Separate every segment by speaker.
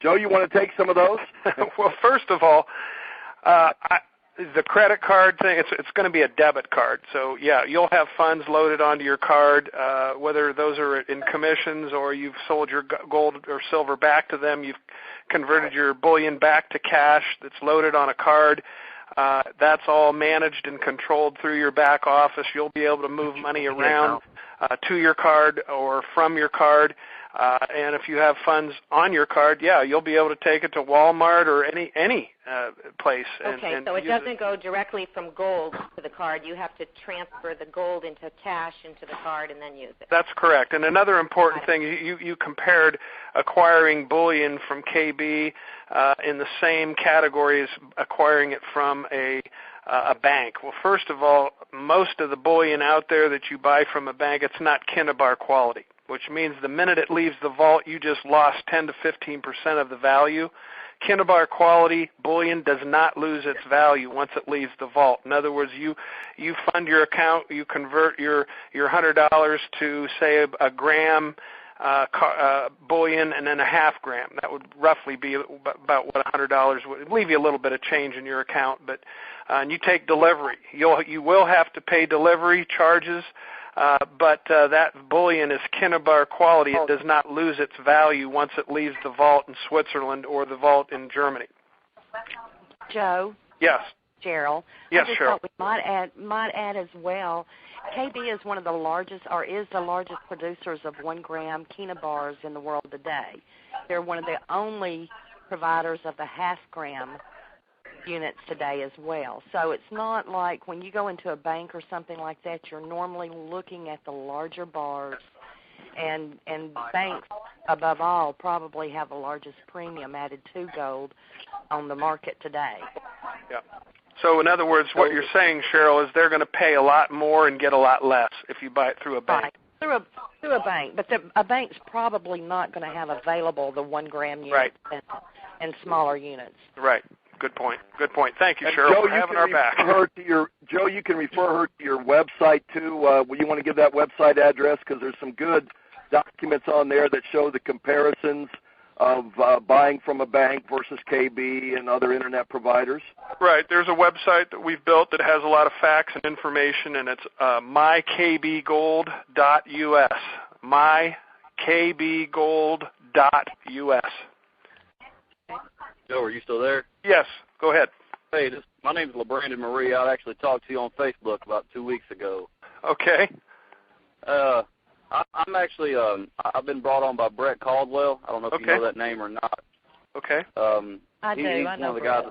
Speaker 1: Joe, you want to take some of those?
Speaker 2: Well, first of all, the credit card thing, it's going to be a debit card. So, yeah, you'll have funds loaded onto your card, whether those are in commissions or you've sold your gold or silver back to them, you've converted your bullion back to cash that's loaded on a card. That's all managed and controlled through your back office. You'll be able to move money around to your card or from your card. And if you have funds on your card, yeah, you'll be able to take it to Walmart or any place.
Speaker 3: Okay, so it doesn't go directly from gold to the card. You have to transfer the gold into cash into the card and then use it.
Speaker 2: That's correct. And another important thing, you compared acquiring bullion from KB in the same category as acquiring it from a bank. Well, first of all, most of the bullion out there that you buy from a bank, it's not Kinnibar quality, which means the minute it leaves the vault, you just lost 10 to 15% of the value. Kinnibar quality bullion does not lose its value once it leaves the vault. In other words, you fund your account, you convert your $100 to, say, a gram bullion and then a half gram. That would roughly be about what $100 would leave you a little bit of change in your account. But and you take delivery. You will have to pay delivery charges. But that bullion is Kinnibar quality. It does not lose its value once it leaves the vault in Switzerland or the vault in Germany.
Speaker 4: Joe?
Speaker 2: Yes.
Speaker 4: Cheryl?
Speaker 2: Yes,
Speaker 4: I just
Speaker 2: Cheryl.
Speaker 4: thought we might add as well, KB is one of the largest, or is the largest producers of 1 gram Kinnibars in the world today. They're one of the only providers of the half gram units today as well. So it's not like when you go into a bank or something like that, you're normally looking at the larger bars, and banks, above all, probably have the largest premium added to gold on the market today.
Speaker 2: Yeah. So in other words, what you're saying, Cheryl, is they're going to pay a lot more and get a lot less if you buy it through a bank.
Speaker 4: Right. Through a bank, but a bank's probably not going to have available the 1 gram units
Speaker 2: right.
Speaker 4: and smaller units.
Speaker 2: Right. Good point. Good point. Thank you,
Speaker 1: and
Speaker 2: Cheryl,
Speaker 1: Joe,
Speaker 2: for having our back.
Speaker 1: Joe, you can refer her to your website, too. Will you want to give that website address? Because there's some good documents on there that show the comparisons of buying from a bank versus KB and other Internet providers.
Speaker 2: Right. There's a website that we've built that has a lot of facts and information, and it's mykbgold.us. mykbgold.us.
Speaker 5: Joe, are you still there?
Speaker 2: Yes, go ahead.
Speaker 5: Hey, my name is LeBrandon Marie. I actually talked to you on Facebook about 2 weeks ago.
Speaker 2: Okay.
Speaker 5: I'm actually I've been brought on by Brett Caldwell. I don't know if you know that name or not.
Speaker 2: Okay.
Speaker 4: I do.
Speaker 5: He's
Speaker 4: I know
Speaker 5: one of the guys.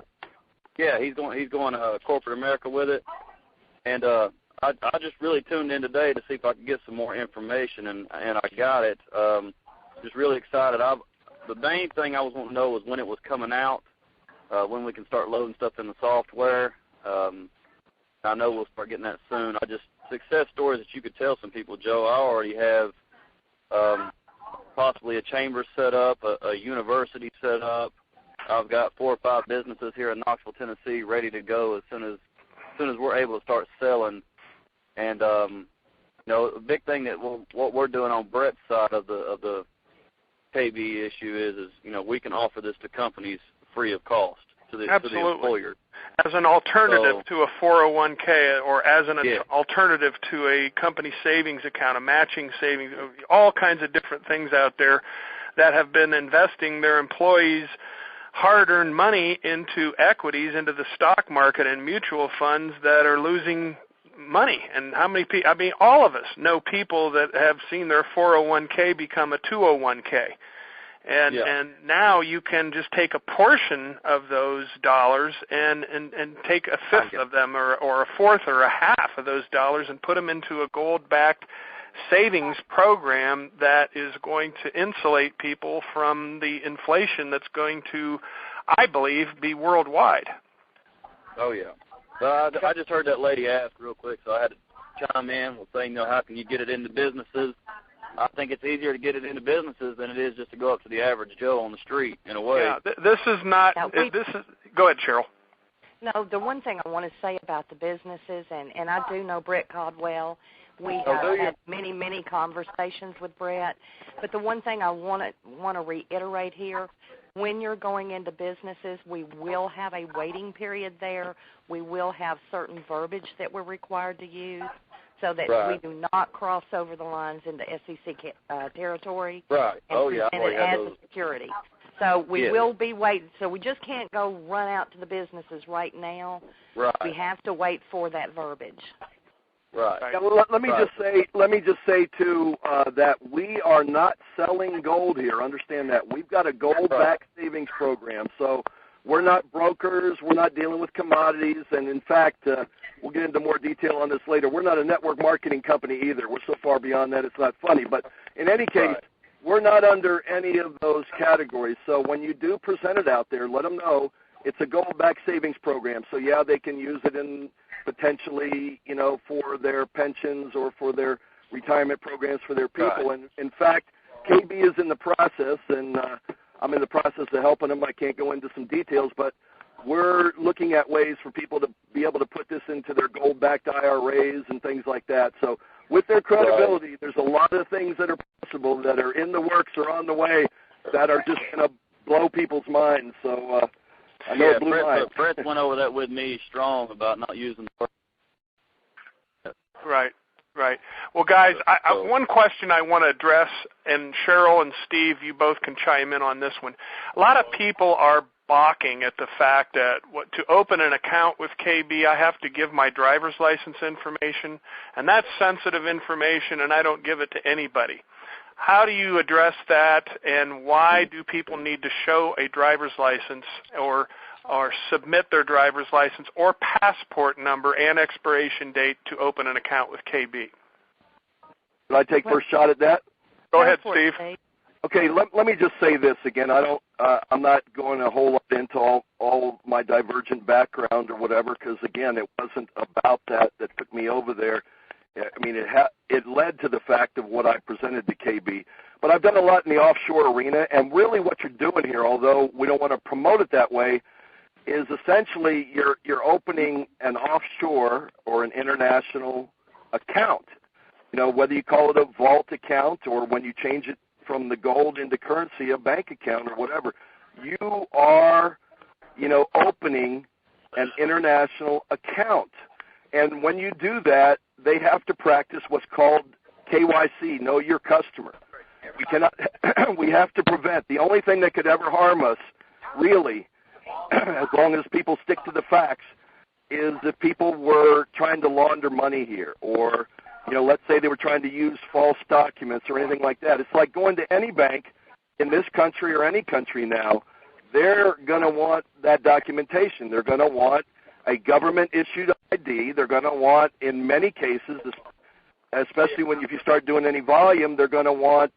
Speaker 5: Yeah, he's going corporate America with it, and I just really tuned in today to see if I could get some more information, and I got it. Just really excited. The main thing I was wanting to know was when it was coming out, when we can start loading stuff in the software. I know we'll start getting that soon. Success stories that you could tell some people, Joe. I already have possibly a chamber set up, a university set up. I've got 4 or 5 businesses here in Knoxville, Tennessee, ready to go as soon as we're able to start selling. And a big thing that what we're doing on Brett's side of the KB issue is we can offer this to companies free of cost to the employer.
Speaker 2: As an alternative to a 401k or as an alternative to a company savings account, a matching savings, all kinds of different things out there that have been investing their employees' hard-earned money into equities, into the stock market and mutual funds that are losing money. And how many people, all of us know people that have seen their 401k become a 201k. And now you can just take a portion of those dollars and take a fifth of them or a fourth or a half of those dollars and put them into a gold-backed savings program that is going to insulate people from the inflation that's going to, I believe, be worldwide.
Speaker 5: Oh, yeah. I just heard that lady ask real quick, so I had to chime in with saying, how can you get it into businesses? I think it's easier to get it into businesses than it is just to go up to the average Joe on the street, in a way.
Speaker 2: Yeah, this is not, go ahead, Cheryl.
Speaker 4: No, the one thing I want to say about the businesses, and I do know Brett Caldwell, We have had many conversations with Brett. But the one thing I want to reiterate here, when you're going into businesses, we will have a waiting period there. We will have certain verbiage that we're required to use so that we do not cross over the lines into SEC territory.
Speaker 5: Right.
Speaker 4: And present it as a security. So we will be waiting. So we just can't go run out to the businesses right now.
Speaker 5: Right.
Speaker 4: We have to wait for that verbiage.
Speaker 5: Right.
Speaker 1: Yeah, well, let me just say too that we are not selling gold here. Understand that we've got a gold-backed savings program. So we're not brokers. We're not dealing with commodities. And in fact, we'll get into more detail on this later. We're not a network marketing company either. We're so far beyond that it's not funny. But in any case, we're not under any of those categories. So when you do present it out there, let them know it's a gold-backed savings program. So yeah, they can use it in potentially, for their pensions or for their retirement programs for their people. And in fact, KB is in the process, and I'm in the process of helping them. I can't go into some details, but we're looking at ways for people to be able to put this into their gold-backed IRAs and things like that. So with their credibility, there's a lot of things that are possible that are in the works or on the way that are just going to blow people's minds. So I know it blew mine.
Speaker 5: Brett went over that with me strong about not using the word.
Speaker 2: Right. Well, guys, one question I want to address, and Cheryl and Steve, you both can chime in on this one. A lot of people are balking at the fact that to open an account with KB, I have to give my driver's license information, and that's sensitive information, and I don't give it to anybody. How do you address that, and why do people need to show a driver's license or submit their driver's license or passport number and expiration date to open an account with KB?
Speaker 1: Can I take first shot at that?
Speaker 2: Go ahead, Steve.
Speaker 1: Okay, let me just say this again. I'm not going a whole lot into all my divergent background or whatever, because again, it wasn't about that took me over there. I mean, it led to the fact of what I presented to KB. But I've done a lot in the offshore arena, and really what you're doing here, although we don't want to promote it that way, is essentially you're opening an offshore or an international account. Whether you call it a vault account or when you change it from the gold into currency, a bank account or whatever, you are, opening an international account. And when you do that, they have to practice what's called KYC, know your customer. We have to prevent. The only thing that could ever harm us, really, as long as people stick to the facts, is if people were trying to launder money here, or, let's say they were trying to use false documents or anything like that. It's like going to any bank in this country or any country now. They're going to want that documentation. They're going to want a government-issued ID. They're going to want, in many cases, especially if you start doing any volume, they're going to want,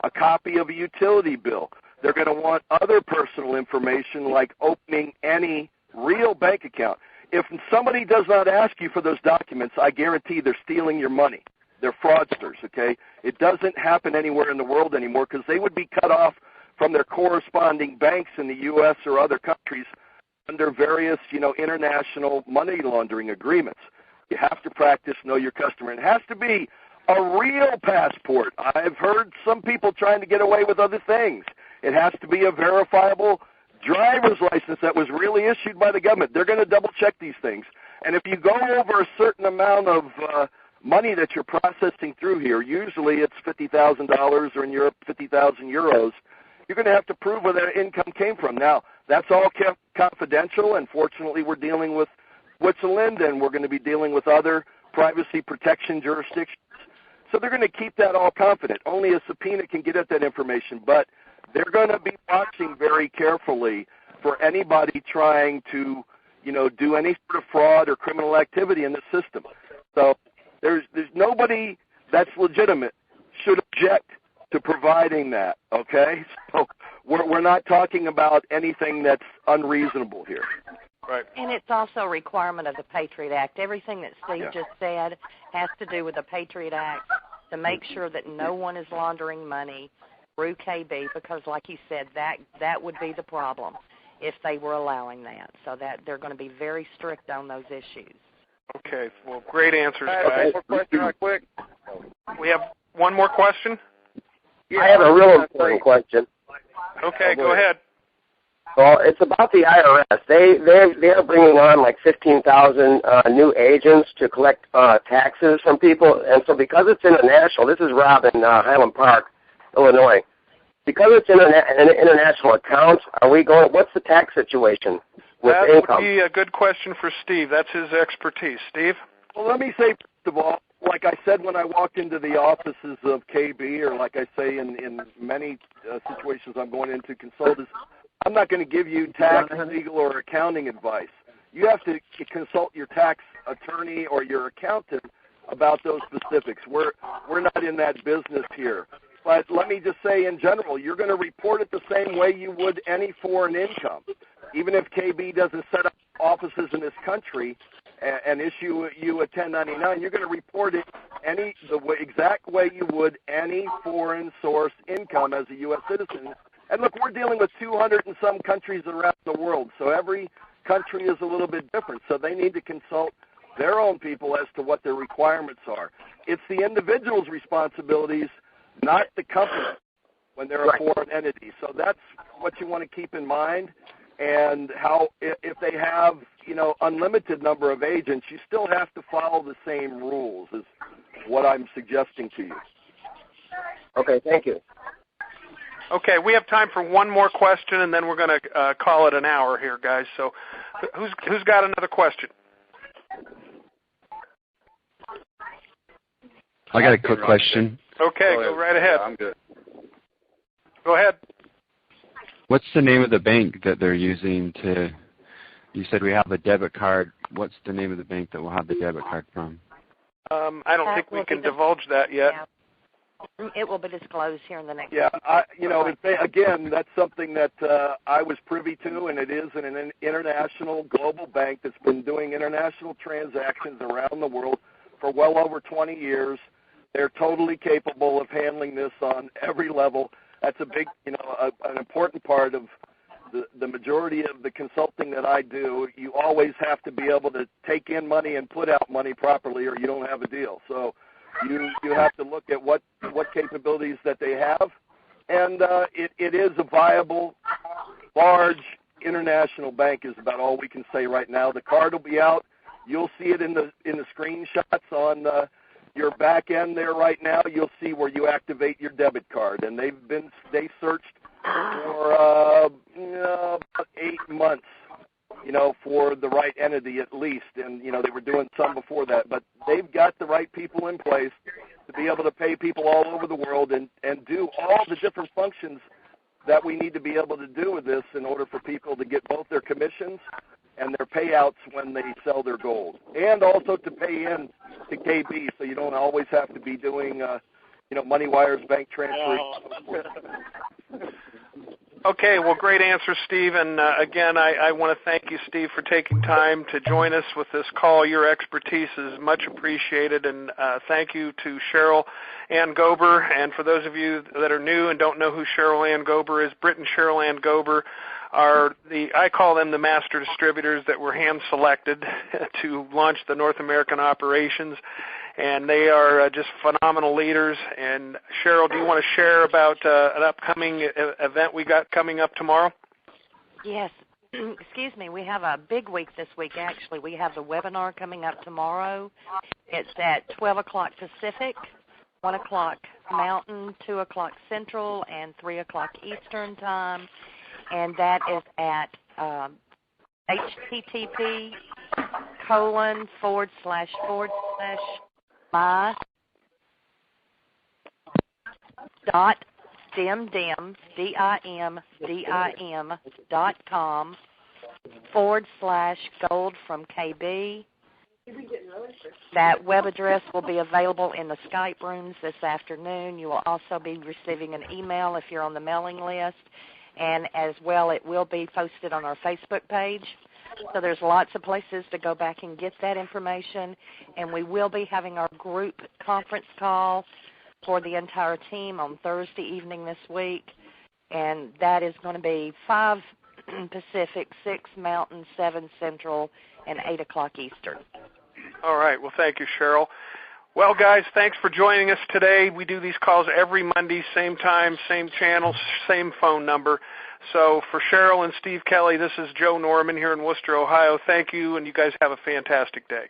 Speaker 1: a copy of a utility bill. They're going to want other personal information like opening any real bank account. If somebody does not ask you for those documents, I guarantee they're stealing your money. They're fraudsters, okay? It doesn't happen anywhere in the world anymore because they would be cut off from their corresponding banks in the U.S. or other countries under various, international money laundering agreements. You have to practice know your customer. It has to be a real passport. I've heard some people trying to get away with other things. It has to be a verifiable driver's license that was really issued by the government. They're going to double-check these things. And if you go over a certain amount of money that you're processing through here, usually it's $50,000 or in Europe 50,000 euros, you're going to have to prove where that income came from. Now, that's all kept confidential, and fortunately we're dealing with Switzerland, and we're going to be dealing with other privacy protection jurisdictions. So they're going to keep that all confident. Only a subpoena can get at that information, but they're going to be watching very carefully for anybody trying to, do any sort of fraud or criminal activity in the system. So there's nobody that's legitimate should object to providing that, okay? So we're not talking about anything that's unreasonable here.
Speaker 2: Right.
Speaker 4: And it's also a requirement of the Patriot Act. Everything that Steve just said has to do with the Patriot Act to make sure that no one is laundering money through KB, because like you said, that would be the problem if they were allowing that. So that they're going to be very strict on those issues.
Speaker 2: Okay. Well, great answers,
Speaker 5: One
Speaker 2: guys.
Speaker 5: more question right quick.
Speaker 2: We have one more question?
Speaker 5: Yeah,
Speaker 6: I have a real important question.
Speaker 2: Okay, go ahead.
Speaker 6: Well, it's about the IRS. They're bringing on like 15,000 new agents to collect taxes from people, and so because it's international, this is Rob in Highland Park, Illinois. Because it's an international account, are we going? What's the tax situation with
Speaker 2: That
Speaker 6: income?
Speaker 2: would be a good question for Steve. That's his expertise. Steve?
Speaker 1: Well, let me say, first of all, like I said when I walked into the offices of KB, or like I say in many situations I'm going into consultants, I'm not going to give you tax, legal, or accounting advice. You have to consult your tax attorney or your accountant about those specifics. We're not in that business here. But let me just say in general, you're going to report it the same way you would any foreign income. Even if KB doesn't set up offices in this country and issue you a 1099, you're going to report it exact way you would any foreign source income as a U.S. citizen. And look, we're dealing with 200 and some countries around the world, so every country is a little bit different. So they need to consult their own people as to what their requirements are. It's the individual's responsibilities, not the company, when they're a foreign entity. So that's what you want to keep in mind. And how, if they have, unlimited number of agents, you still have to follow the same rules, is what I'm suggesting to you.
Speaker 6: Okay, thank you.
Speaker 2: Okay, we have time for one more question, and then we're going to call it an hour here, guys. So who's got another question?
Speaker 7: I got a quick question.
Speaker 2: Okay, go right ahead.
Speaker 5: Yeah, I'm good.
Speaker 2: Go ahead.
Speaker 7: What's the name of the bank that they're using to, you said we have a debit card. What's the name of the bank that we'll have the debit card from?
Speaker 2: I don't think we can divulge that yet.
Speaker 4: Yeah. It will be disclosed here in the next.
Speaker 1: Yeah, again, that's something that I was privy to, and it is an international global bank that's been doing international transactions around the world for well over 20 years. They're totally capable of handling this on every level. That's a big, an important part of the majority of the consulting that I do. You always have to be able to take in money and put out money properly, or you don't have a deal. So you have to look at what capabilities that they have, and it is a viable, large international bank is about all we can say right now. The card will be out. You'll see it in the screenshots on your back end there right now. You'll see where you activate your debit card, and they searched for about 8 months, for the right entity at least, and they were doing some before that, but they've got the right people in place to be able to pay people all over the world and do all the different functions that we need to be able to do with this in order for people to get both their commissions and their payouts when they sell their gold, and also to pay in to KB, so you don't always have to be doing money wires, bank transfers.
Speaker 2: Okay, well, great answer, Steve. And again, I want to thank you, Steve, for taking time to join us with this call. Your expertise is much appreciated, and thank you to Cheryl Ann Gober. And for those of you that are new and don't know who Cheryl Ann Gober is, Britt and Cheryl Ann Gober are I call them the master distributors that were hand-selected to launch the North American operations. And they are just phenomenal leaders. And Cheryl, do you want to share about an upcoming event we got coming up tomorrow?
Speaker 4: Yes. Excuse me. We have a big week this week, actually. We have the webinar coming up tomorrow. It's at 12 o'clock Pacific, 1 o'clock Mountain, 2 o'clock Central, and 3 o'clock Eastern Time. And that is at my.dimdim.com/gold from KB. That web address will be available in the Skype rooms this afternoon. You will also be receiving an email if you're on the mailing list. And as well, it will be posted on our Facebook page. So there's lots of places to go back and get that information. And we will be having our group conference call for the entire team on Thursday evening this week. And that is going to be 5 Pacific, 6 Mountain, 7 Central, and 8 o'clock Eastern.
Speaker 2: All right. Well, thank you, Cheryl. Well, guys, thanks for joining us today. We do these calls every Monday, same time, same channel, same phone number. So for Cheryl and Steve Kelly, this is Joe Norman here in Worcester, Ohio. Thank you, and you guys have a fantastic day.